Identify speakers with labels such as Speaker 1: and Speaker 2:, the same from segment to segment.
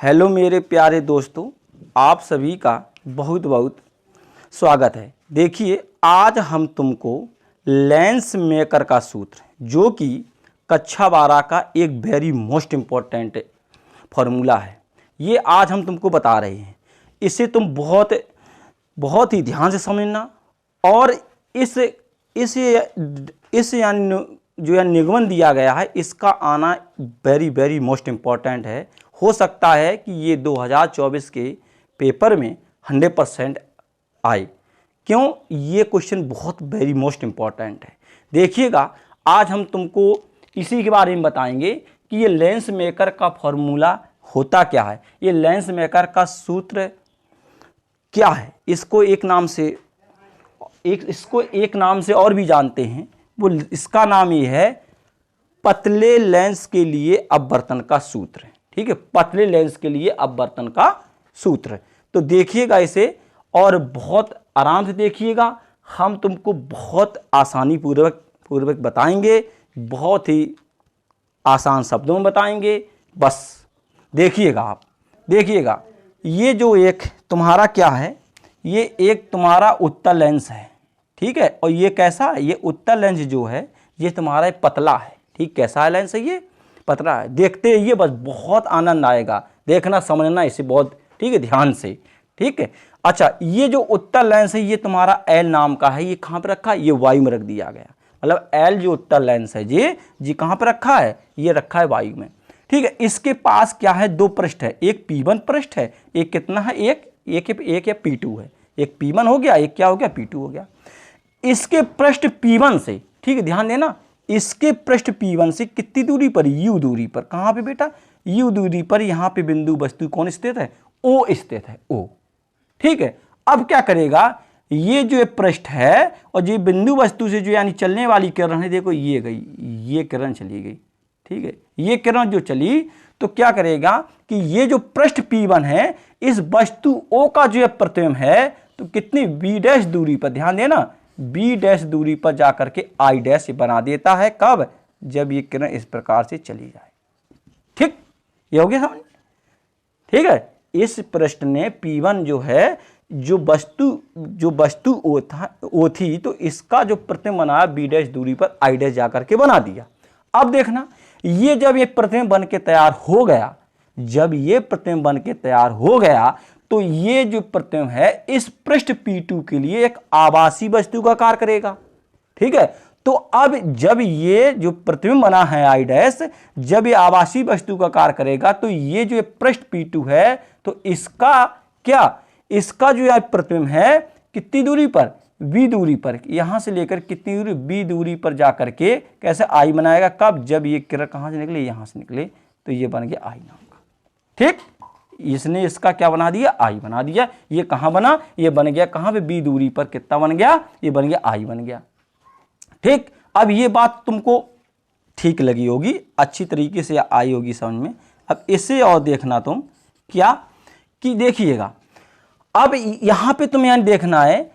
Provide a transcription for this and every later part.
Speaker 1: Hello मेरे प्यारे दोस्तों, आप सभी का बहुत बहुत स्वागत है। देखिए, आज हम तुमको लेंस मेकर का सूत्र, जो कि कक्षा 12 का एक वेरी मोस्ट इम्पोर्टेंट फार्मूला है, ये आज हम तुमको बता रहे हैं। इसे तुम बहुत ही ध्यान से समझना और इस यानी जो निगमन दिया गया है, इसका आना वेरी मोस्ट इम्पॉर्टेंट है। हो सकता है कि ये 2024 के पेपर में 100% आए। क्यों? ये क्वेश्चन बहुत वेरी मोस्ट इम्पॉर्टेंट है। देखिएगा, आज हम तुमको इसी के बारे में बताएंगे कि ये लेंस मेकर का फॉर्मूला होता क्या है, ये लेंस मेकर का सूत्र क्या है। इसको एक नाम से और भी जानते हैं। वो इसका नाम ये है पतले लेंस के लिए अपवर्तन का सूत्र। ठीक है, पतले लेंस के लिए अपवर्तन का सूत्र। तो देखिएगा इसे और बहुत आराम से देखिएगा। हम तुमको बहुत आसानी पूर्वक बताएंगे, बहुत ही आसान शब्दों में बताएंगे। बस देखिएगा, आप देखिएगा। ये जो एक तुम्हारा क्या है, ये एक तुम्हारा उत्तल लेंस है। ठीक है, और ये कैसा है? ये उत्तल लेंस जो है ये तुम्हारा पतला है। ठीक, कैसा है लेंस है? ये पतला है। देखते ये बस बहुत आनंद आएगा, देखना समझना इसे बहुत, ठीक है, ध्यान से। ठीक है, अच्छा, ये जो उत्तल लेंस है ये तुम्हारा एल नाम का है। ये कहाँ पर रखा है? ये वायु में रख दिया गया। मतलब एल जो उत्तल लेंस है ये कहाँ पर रखा है? ये रखा है वायु में। ठीक है, इसके पास क्या है? दो पृष्ठ है, एक P1 पृष्ठ है, एक कितना है? एक या P2 है। एक P1 हो गया, एक क्या हो गया? P2 हो गया। इसके पृष्ठ P1 से, ठीक है, ध्यान देना, इसके पृष्ठ P1 से कितनी दूरी पर? U दूरी पर। कहाँ पे बेटा? U दूरी पर। यहाँ पे बिंदु वस्तु कौन स्थित है? O स्थित है, O। ठीक है, अब क्या करेगा? ये जो पृष्ठ है और ये बिंदु वस्तु से जो यानी चलने वाली किरण है, देखो ये गई, ये किरण चली गई। ठीक है, ये किरण जो चली तो क्या करेगा कि ये जो पृष्ठ P1 है, इस वस्तु O का जो प्रतिबिंब है तो कितनी B' दूरी पर, ध्यान देना, B' दूरी पर जाकर के I' बना देता है। कब? जब ये किरण इस प्रकार से चली जाए। ठीक, ये हो गया समझ? ठीक है, इस पृष्ठ ने P1 जो है, जो वस्तु O थी, तो इसका जो प्रतिबिंब बनाया B' दूरी पर I' जाकर के बना दिया। अब देखना, ये जब ये प्रतिबिंब बन के तैयार हो गया, तो ये जो प्रतिबिंब है इस पृष्ठ P2 के लिए एक आभासी वस्तु का कार्य करेगा। ठीक है, तो अब जब ये जो प्रतिबिंब बना है I', जब ये आभासी वस्तु का कार्य करेगा, तो ये जो पृष्ठ P2 है, तो इसका क्या, इसका जो प्रतिबिंब है कितनी दूरी पर? V दूरी पर। यहां से लेकर कितनी दूरी? B दूरी पर जाकर के कैसे I बनाएगा? कब? जब ये किरण कहां से निकले? यहां से निकले, तो ये बन गया I नाम का। ठीक, इसने इसका क्या बना दिया? I बना दिया। ये कहां बना? ये बन गया कहां पे? B दूरी पर। कितना बन गया? ये बन गया I बन गया। ठीक, अब ये बात तुमको ठीक लगी होगी, अच्छी तरीके से आई होगी समझ में। अब इसे और देखना तुम क्या कि देखिएगा, अब यहां पे तुम्हें यहां देखना है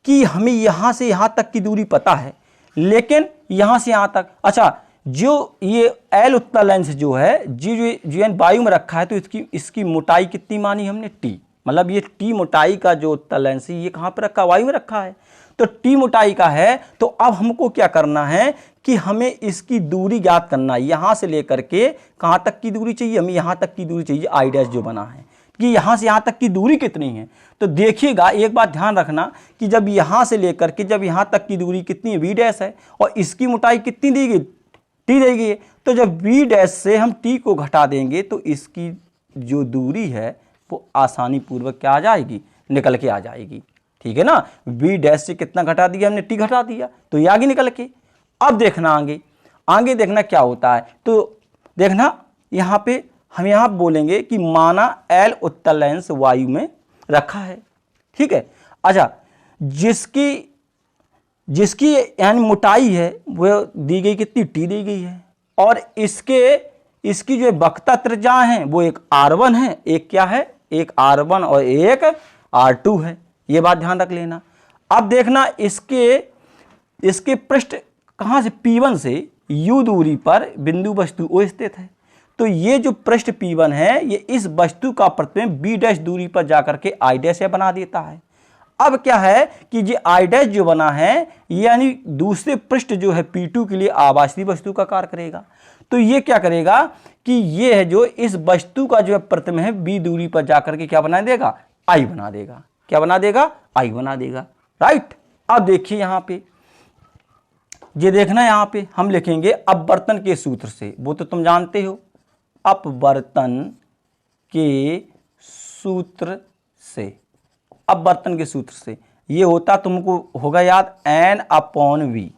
Speaker 1: कि हमें यहां से यहां तक की दूरी पता है, लेकिन यहां से यहां तक, अच्छा, जो ये एल उत्तल लेंस जो है जो वायु में रखा है, तो इसकी मोटाई कितनी मानी हमने? T। मतलब ये T मोटाई का जो उत्तल लेंस है, ये कहां पर रखा? वायु में रखा है। तो T मोटाई का है, तो अब हमको क्या करना है कि हमें इसकी दूरी ज्ञात करना है। यहां से लेकर के कहां तक की दूरी चाहिए? हमें यहां तक की दूरी चाहिए, I' जो बना है, कि यहां से यहां तक की दूरी कितनी है। तो देखिएगा, एक बात ध्यान रखना कि जब यहां से लेकर के जब यहां तक की दूरी कितनी है? V' है, और इसकी मोटाई कितनी दी गई? T दी गई है। तो जब V' से हम T को घटा देंगे, तो इसकी जो दूरी है वो आसानी पूर्वक क्या आ जाएगी? निकल के आ जाएगी। ठीक है ना, V' से कितना घटा दिया हमने? T घटा दिया, तो ये आगे निकल के। अब देखना आगे देखना क्या होता है। तो देखना, यहां पे हम यहां बोलेंगे कि माना L उत्तल लेंस वायु में रखा है। ठीक है, अच्छा, जिसकी यानी मोटाई है वो दी गई कितनी? T दी गई है, और इसकी जो वक्रता त्रिज्या है वो एक R1 है, एक क्या है? एक R1 और एक R2 है। ये बात ध्यान रख लेना। अब देखना, इसके पृष्ठ कहां से? P1 से U दूरी पर बिंदु वस्तु O स्थित है। तो ये जो पृष्ठ P1 है ये इस वस्तु का प्रतिबिंब B डैश दूरी पर जाकर के I डैश बना देता है। अब क्या है कि ये I डैश जो बना है यानी दूसरे पृष्ठ जो है P2 के लिए आभासी वस्तु का कार्य करेगा। तो ये क्या करेगा कि ये है जो इस वस्तु का जो है प्रतिबिंब है B दूरी पर जाकर के क्या बना देगा, I बना देगा। क्या बना देगा, I बना देगा, राइट। अब देखिए यहां पे ये देखना, यहां पे हम लिखेंगे अपवर्तन के सूत्र से, वो तो तुम जानते हो, अपवर्तन के सूत्र से, अपवर्तन के सूत्र से ये होता तुमको होगा याद n/v।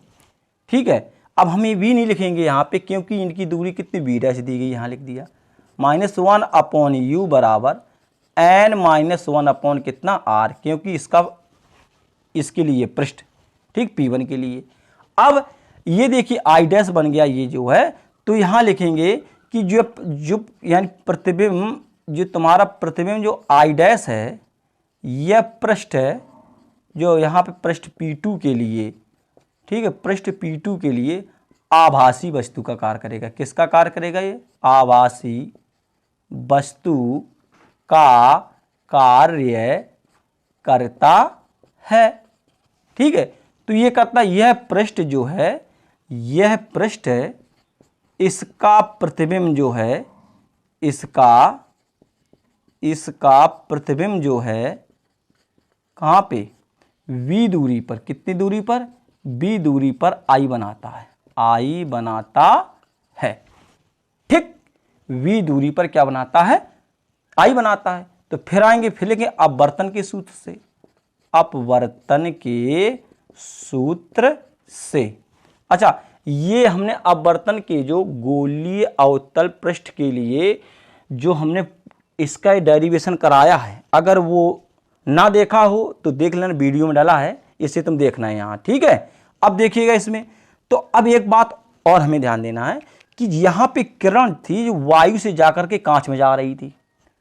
Speaker 1: ठीक है, अब हम ये v नहीं लिखेंगे यहाँ पे क्योंकि इनकी दूरी कितनी b डैश दी गई, यहाँ लिख दिया -1/u बराबर n-1 कितना r, क्योंकि इसके लिए पृष्ठ, ठीक, P1 के लिए। अब ये देखिए I डैश बन गया ये जो है, तो यहाँ लिखेंगे कि जो यानी प्रतिबिंब, जो तुम्हारा प्रतिबिंब जो I डैश है यह पृष्ठ है जो यहाँ पे पृष्ठ P2 के लिए, ठीक है, पृष्ठ P2 के लिए आभासी वस्तु का कार्य करेगा। किसका कार्य करेगा, ये आभासी वस्तु का कार्य करता है। ठीक है, तो ये करता, यह पृष्ठ जो है, यह पृष्ठ है, इसका प्रतिबिंब जो है, इसका प्रतिबिंब जो है कहाँ पे, V दूरी पर, कितनी दूरी पर, B दूरी पर I बनाता है, I बनाता है। ठीक, V दूरी पर क्या बनाता है, I बनाता है। तो फिर आएंगे, फिर लेंगे अपवर्तन के सूत्र से, अपवर्तन के सूत्र से। अच्छा, ये हमने अपवर्तन के जो गोलीय अवतल पृष्ठ के लिए जो हमने इसका डेरिवेशन कराया है, अगर वो ना देखा हो तो देख लेना, वीडियो में डाला है, इससे तुम देखना है यहाँ। ठीक है, अब देखिएगा इसमें, तो अब एक बात और हमें ध्यान देना है कि यहाँ पे किरण थी जो वायु से जाकर के कांच में जा रही थी।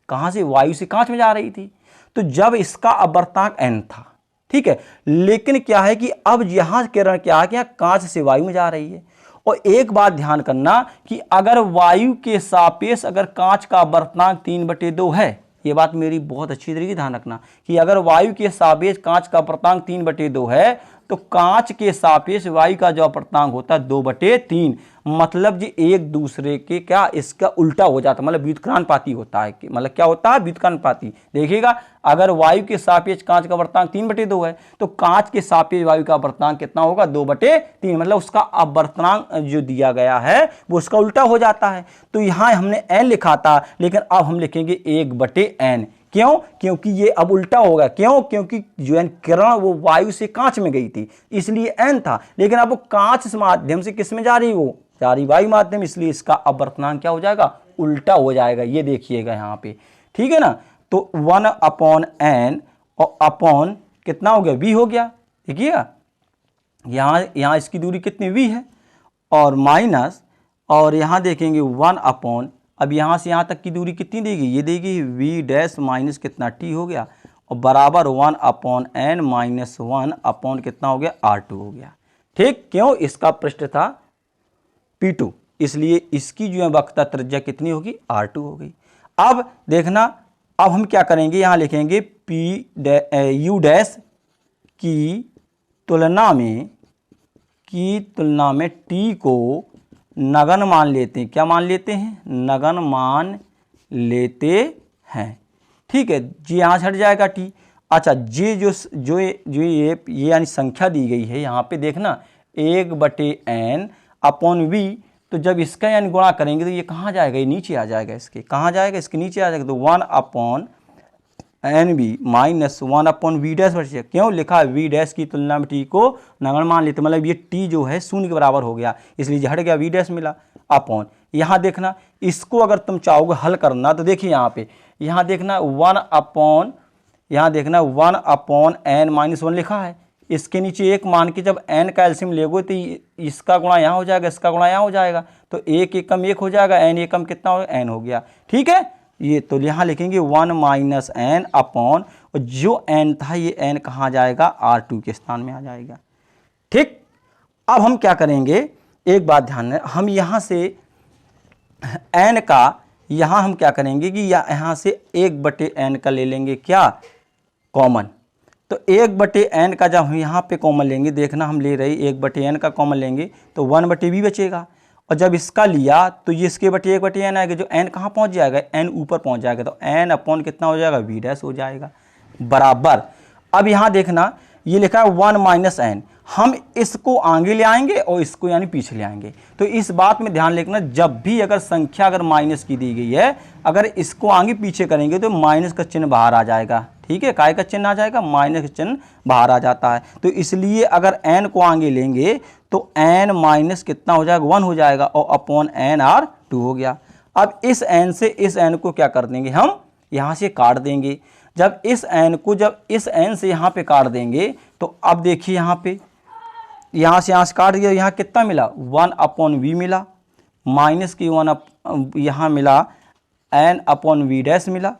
Speaker 1: कहाँ से, वायु से कांच में जा रही थी। तो जब इसका अपवर्तनांक n था, ठीक है, लेकिन क्या है कि अब यहाँ किरण क्या है कि यहाँ कांच से वायु में जा रही है। और एक बात ध्यान करना कि अगर वायु के सापेक्ष अगर कांच का अपवर्तनांक 3/2 है, ये बात मेरी बहुत अच्छी तरीके से ध्यान रखना कि अगर वायु के सापेक्ष कांच का अपवर्तनांक 3/2 है तो कांच के सापेक्ष वायु का जो अपवर्तनांक होता है 2/3, मतलब जी एक दूसरे के क्या, इसका उल्टा हो जाता है, मतलब व्युत्क्रांतिपाती होता है। मतलब क्या होता है, व्युत्क्रांतिपाती। देखिएगा, अगर वायु के सापेक्ष कांच का अपवर्तनांक 3/2 है तो कांच के सापेक्ष वायु का अपवर्तनांक कितना होगा, 2/3, मतलब उसका अपवर्तनांक जो दिया गया है वो उसका उल्टा हो जाता है। तो यहाँ हमने n लिखा था, लेकिन अब हम लिखेंगे 1/n। क्यों, क्योंकि ये अब उल्टा होगा। क्यों, क्योंकि जो किरण वो वायु से कांच में गई थी, इसलिए n था, लेकिन अब वो कांच से माध्यम से किस में जा रही, वो जा रही वायु माध्यम, इसलिए इसका अपवर्तनांक क्या हो जाएगा, उल्टा हो जाएगा। ये देखिएगा यहाँ पे, ठीक है ना। तो 1/n और अपॉन कितना हो गया, v हो गया। देखिएगा यहाँ इसकी दूरी कितनी v है, और माइनस, और यहाँ देखेंगे 1/, अब यहाँ से यहाँ तक की दूरी कितनी देगी, ये देगी v डैश माइनस कितना t हो गया, और बराबर 1/n - 1 कितना हो गया, r2 हो गया। ठीक, क्यों, इसका पृष्ठ था P2, इसलिए इसकी जो है वक्रता त्रिज्या कितनी होगी, r2 हो गई। अब देखना, अब हम क्या करेंगे, यहाँ लिखेंगे u डैश की तुलना में t को नगण्य मान लेते हैं। क्या मान लेते हैं, नगण्य मान लेते हैं। ठीक है जी, यहाँ हट जाएगा t। अच्छा, ये यानी संख्या दी गई है यहाँ पे, देखना 1/n अपॉन v, तो जब इसका यानी गुणा करेंगे तो ये कहाँ जाएगा, ये नीचे आ जाएगा, इसके कहाँ जाएगा, इसके नीचे आ जाएगा। तो 1/nv - 1/v डैश बच जाएगा। क्यों लिखा है, v डैश की तुलना में t को नगण्य मान लेते, मतलब ये t जो है 0 के बराबर हो गया, इसलिए हट गया, v डैश मिला अपॉन। यहाँ देखना, इसको अगर तुम चाहोगे हल करना तो देखिए यहाँ पे, यहाँ देखना 1/, यहाँ देखना 1/n-1 लिखा है, इसके नीचे 1 मान के जब n का एलसीएम लेगो तो इसका गुणा यहाँ हो जाएगा, इसका गुणा यहाँ हो जाएगा, तो 1 एकम 1 हो जाएगा, n एकम कितना हो, n हो गया। ठीक है, ये तो यहाँ लिखेंगे 1 - n अपॉन, और जो n था ये n कहाँ जाएगा, r2 के स्थान में आ जाएगा। ठीक, अब हम क्या करेंगे, एक बात ध्यान है, हम यहाँ से एन का यहाँ हम क्या करेंगे कि यहाँ से 1/n का ले लेंगे क्या कॉमन। तो 1/n का जब हम यहाँ पे कॉमन लेंगे, देखना हम ले रहे 1/n का कॉमन लेंगे तो 1/v बचेगा, और जब इसका लिया तो ये इसके बटे 1/n आएगा, जो n कहाँ पहुँच जाएगा, n ऊपर पहुँच जाएगा, तो n अपॉन कितना हो जाएगा, v डैश हो जाएगा बराबर। अब यहाँ देखना ये लिखा है 1 - n, हम इसको आगे ले आएंगे और इसको यानी पीछे ले आएंगे। तो इस बात में ध्यान रखना, जब भी अगर संख्या अगर माइनस की दी गई है, अगर इसको आगे पीछे करेंगे तो माइनस का चिन्ह बाहर आ जाएगा। ठीक है, काय का चिन्ह आ जाएगा, माइनस का चिन्ह बाहर आ जाता है। तो इसलिए अगर n को आगे लेंगे तो n माइनस कितना हो जाएगा, 1 हो जाएगा, और अपॉन n r 2 हो गया। अब इस n से इस n को क्या कर देंगे, हम यहाँ से काट देंगे। जब इस n को जब इस n से यहाँ पे काट देंगे तो अब देखिए यहाँ से काट दिया, यहाँ कितना मिला, 1/v मिला, माइनस की 1 यहाँ मिला n/v डैश मिला।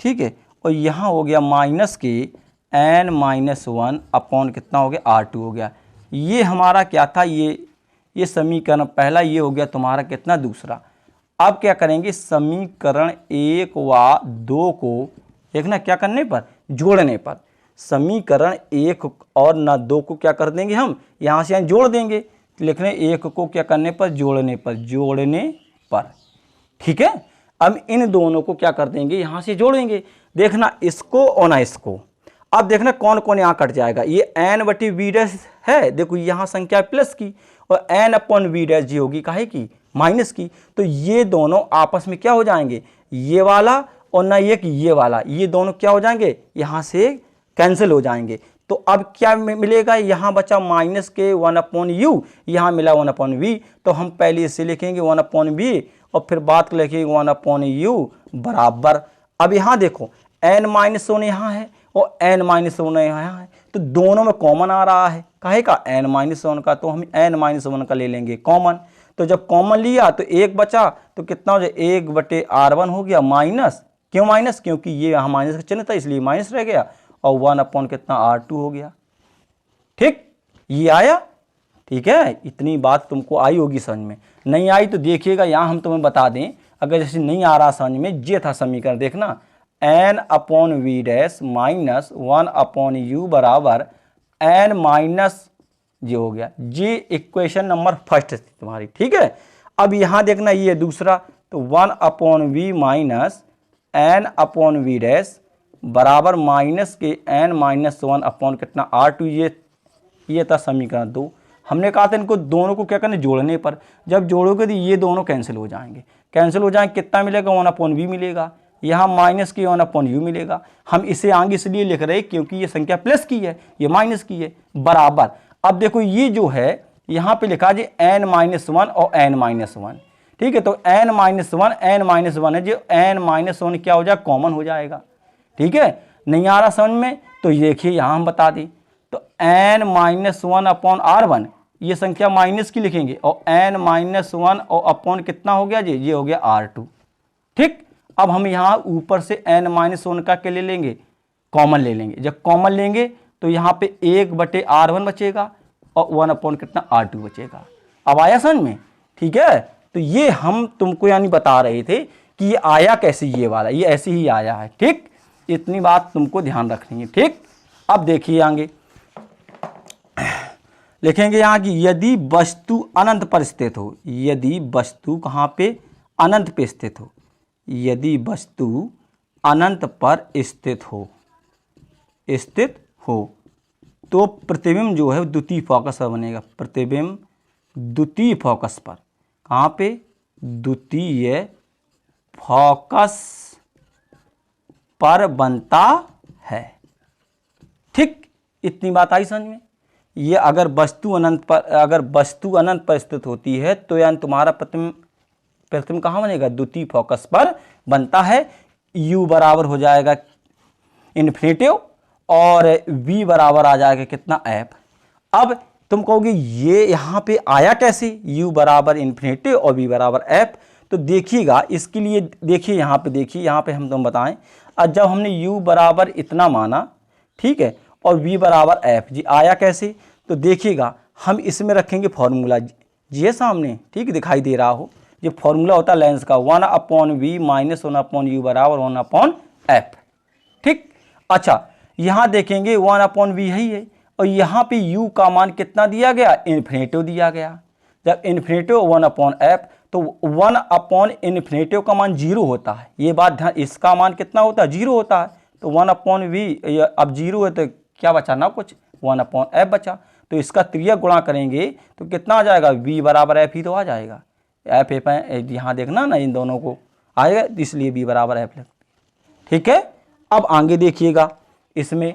Speaker 1: ठीक है, और यहाँ हो गया माइनस के n-1 अपॉन कितना हो गया, r2 हो गया। ये हमारा क्या था, ये समीकरण पहला, ये हो गया तुम्हारा कितना, दूसरा। अब क्या करेंगे, समीकरण 1 व 2 को देखना क्या करने पर, जोड़ने पर, समीकरण 1 और न 2 को क्या कर देंगे, हम यहाँ से जोड़ देंगे। लिख रहे 1 को क्या करने पर, जोड़ने पर। ठीक है, अब इन दोनों को क्या कर देंगे, यहाँ से जोड़ेंगे। देखना इसको और ना इसको, अब देखना कौन कौन यहाँ कट जाएगा। ये n/v डैश है, देखो यहाँ संख्या प्लस की, और n/v डैश जी होगी काहे की, माइनस की। तो ये दोनों आपस में क्या हो जाएंगे, ये वाला और ना ये वाला, ये दोनों क्या हो जाएंगे, यहाँ से कैंसिल हो जाएंगे। तो अब क्या मिलेगा, यहाँ बचा माइनस के 1/u, यहाँ मिला 1/v। तो हम पहले इसे लिखेंगे 1/v और फिर बात लिखेंगे 1/u बराबर। अब यहाँ देखो n-1 यहाँ है और n-1 यहाँ है, तो दोनों में कॉमन आ रहा है, काहे का, n-1 का, तो हम n-1 का ले लेंगे कॉमन। तो जब कॉमन लिया तो 1 बचा, तो कितना हो जाए, 1/r1 हो गया माइनस, क्यों माइनस, क्योंकि ये यहाँ माइनस का चिन्ह था इसलिए माइनस रह गया, और 1 कितना r2 हो गया। ठीक, ये आया। ठीक है, इतनी बात तुमको आई होगी समझ में, नहीं आई तो देखिएगा यहाँ हम तुम्हें बता दें, अगर जैसे नहीं आ रहा समझ में, ये था समीकरण, देखना n/v डैश माइनस 1/u बराबर n माइनस ये हो गया, ये इक्वेशन नंबर फर्स्ट थी तुम्हारी। ठीक है, अब यहाँ देखना ये दूसरा, तो 1/v माइनस n/v डैश बराबर माइनस के n-1 अपॉन कितना r2, ये था समीकरण 2। हमने कहा था इनको दोनों को क्या करना, जोड़ने पर। जब जोड़ोगे तो ये दोनों कैंसिल हो जाएंगे, कितना मिलेगा, 1/v मिलेगा, यहाँ माइनस के 1/u मिलेगा। हम इसे आगे इसलिए लिख रहे हैं क्योंकि ये संख्या प्लस की है, ये माइनस की है, बराबर। अब देखो ये जो है यहाँ पे लिखा जी n-1 और n-1। ठीक है, तो n-1 है, जो n-1 क्या हो जाएगा, कॉमन हो जाएगा। ठीक है, नहीं आ रहा समझ में तो देखिए यहाँ हम बता दें, तो n-1/r1 ये संख्या माइनस की लिखेंगे, और n-1 और अपॉन कितना हो गया जी, ये हो गया r2। ठीक, अब हम यहाँ ऊपर से n-1 का क्या ले लेंगे, कॉमन ले लेंगे। जब कॉमन लेंगे तो यहाँ पे 1/r1 बचेगा और 1 कितना r2 बचेगा। अब आया समझ में। ठीक है, तो ये हम तुमको यानी बता रहे थे कि ये आया कैसे, ये वाला ये ऐसे ही आया है। ठीक, इतनी बात तुमको ध्यान रखनी है। ठीक, अब देखिए आगे लिखेंगे यहाँ की, यदि वस्तु अनंत पर स्थित हो, यदि वस्तु कहाँ पे, अनंत पे स्थित हो, यदि वस्तु अनंत पर स्थित हो तो प्रतिबिंब जो है द्वितीय फोकस पर बनेगा। प्रतिबिंब द्वितीय फोकस पर, कहाँ पे, द्वितीय फोकस पर बनता है। ठीक, इतनी बात आई समझ में। ये अगर वस्तु अनंत पर स्थित होती है तो यानी तुम्हारा प्रतिबिंब कहाँ बनेगा, द्वितीय फोकस पर बनता है। u बराबर हो जाएगा इन्फिनेटिव और v बराबर आ जाएगा कितना, f। अब तुम कहोगे ये यहाँ पे आया कैसे, u बराबर इन्फिनेटिव और v बराबर f। तो देखिएगा इसके लिए, देखिए यहाँ पे, देखिए यहाँ पे हम तुम बताएं, अब जब हमने u बराबर इतना माना, ठीक है, और v बराबर f, जी आया कैसे, तो देखिएगा हम इसमें रखेंगे फॉर्मूला, जी है सामने, ठीक दिखाई दे रहा हो, जो फॉर्मूला होता है लेंस का 1/v माइनस 1/u बराबर 1/f। ठीक, अच्छा यहाँ देखेंगे 1/v है और यहाँ पे u का मान कितना दिया गया, इन्फिनेटिव दिया गया। जब इन्फिनेटिव 1/f तो 1/इन्फिनेटिव का मान 0 होता है, ये बात ध्यान, इसका मान कितना होता है, 0 होता है। तो 1/v अब 0 है तो क्या बचा ना कुछ, 1/f बचा। तो इसका त्रियक गुणा करेंगे तो कितना आ जाएगा, v बराबर f ही तो आ जाएगा। f यहाँ देखना ना, इन दोनों को आएगा, इसलिए v बराबर f। ठीक है, अब आगे देखिएगा इसमें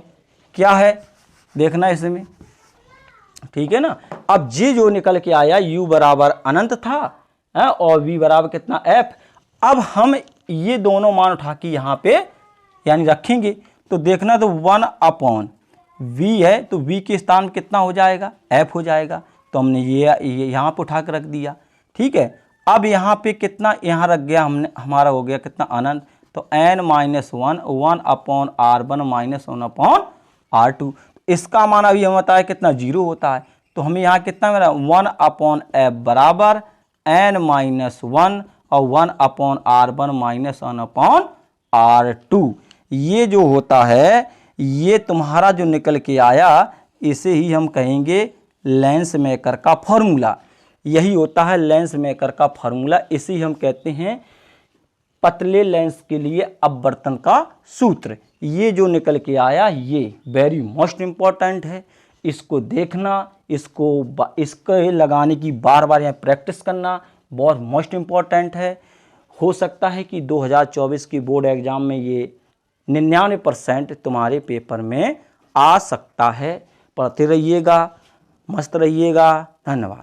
Speaker 1: क्या है, देखना इसमें, ठीक है ना। अब ये जो निकल के आया u बराबर अनंत था और v बराबर कितना f। अब हम ये दोनों मान उठा के यहाँ पे यानी रखेंगे तो देखना, तो 1/v है तो v के स्थान में कितना हो जाएगा, f हो जाएगा। तो हमने ये यहाँ पे उठा के रख दिया। ठीक है, अब यहाँ पे कितना यहाँ रख गया हमने, हमारा हो गया कितना अनंत। तो n-1 1/r1 माइनस 1/r2, इसका मान अभी हम बताया कितना 0 होता है। तो हमें यहाँ कितना मिला 1/f बराबर n-1 और 1/r1 माइनस 1/r2। ये जो होता है ये तुम्हारा जो निकल के आया इसे ही हम कहेंगे लेंस मेकर का फॉर्मूला। यही होता है लेंस मेकर का फॉर्मूला, इसे हम कहते हैं पतले लेंस के लिए अपवर्तन का सूत्र। ये जो निकल के आया ये वेरी मोस्ट इम्पॉर्टेंट है, इसको देखना, इसको लगाने की बार बार यहाँ प्रैक्टिस करना बहुत मोस्ट इम्पॉर्टेंट है। हो सकता है कि 2024 की बोर्ड एग्जाम में ये 99% तुम्हारे पेपर में आ सकता है। पढ़ते रहिएगा, मस्त रहिएगा। धन्यवाद।